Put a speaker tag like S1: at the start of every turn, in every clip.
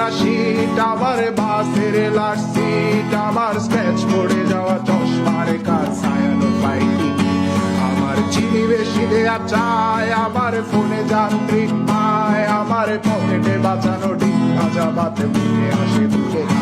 S1: করা শীত, আমার বাসের লাস্ট সিট, আমার স্ক্র্যাচ পড়ে যাওয়া চশমার কাজ ছায়ানো পাইনি, আমার চিনি বেশি দেয়া চায়, আমার ফোনে যান্ত্রিক পায়, আমার পকেটে বাঁচানো ডিম ভাজা বাতে মুখে আসে ভুলে না,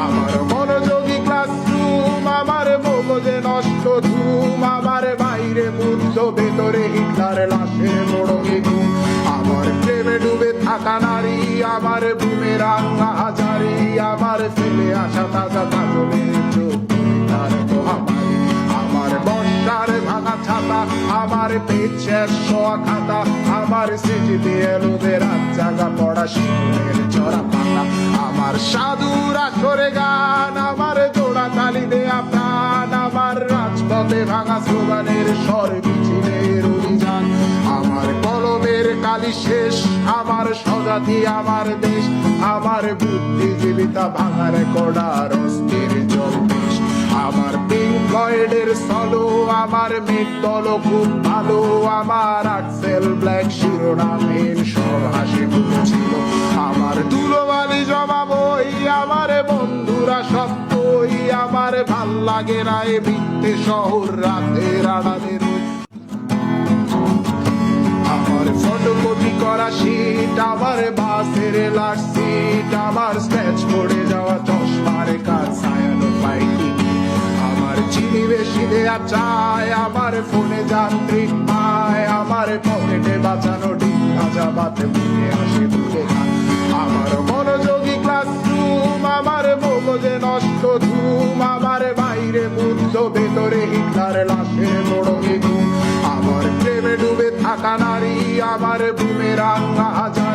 S1: আমার মনোযোগী ক্লাসরুম, আমার মগজে নষ্ট ধুম, আমার বাইরে বুদ্ধ ভেতরে হিটলার লাশের বড় ঘুম, আমার প্রেমে ডুবে থাকা নারী, আমার বুমেরাং হাজারি, আমার ফেলে আসা তাজা কাজলের চোখ তার মহামারী, আমার বর্ষার ভাঙা ছাতা, আমার পেট শেষ শোয়া খাতা, আমার স্মৃতিতে এলোদের রাত জাগা পড়া শিশুদের চড়া পাতা, আমার সাধুর আসরে গান, আমার জোড়া তালি দেয়া প্রাণ, আমার রাজপথে ভাঙা স্লোগানের স্বর মিছিলের অভিযান, আমার কলমের কালি শেষ, আমার স্বজাতি আমার দেশ, আমার বুদ্ধিজীবিতা ভাঙার কড়ার অস্থির জলবেশ, আমার পিঙ্ক ফ্লয়েডের সলো, আমার মেঘ দল খুব ভালো, আমার আর্টসেল ব্ল্যাক শিরোনামের সব হাসি ছিল, আমার ধুলোবালি জমা বই, আমার বন্ধুরা সব বই, আমার ভাল লাগে না এ বৃত্তে শহর রাতের আড়ালে রই, আমার ফটোকপি করা শীট, আমার বাসের লাস্ট সিট, আমার স্ক্র্যাচ পড়ে যাওয়া চশমার কাজ ছায়ানো পাইনি, আমার চিনি বেশি দেয়া চায়, আমার ফোনে যান্ত্রিক পায়, আমার পকেটে বাঁচানো ডিম ভাজা বাতে মুখে আসে ভুলে না, আমার মনোযোগী ক্লাসরুম, আমার মগজে নষ্ট ধুম, আমার বাইরে বুদ্ধ ভেতরে হিটলার লাশের বড় ঘুম, আমার প্রেমে ডুবে থাকা নারী, আমার বুমেরাং হাজার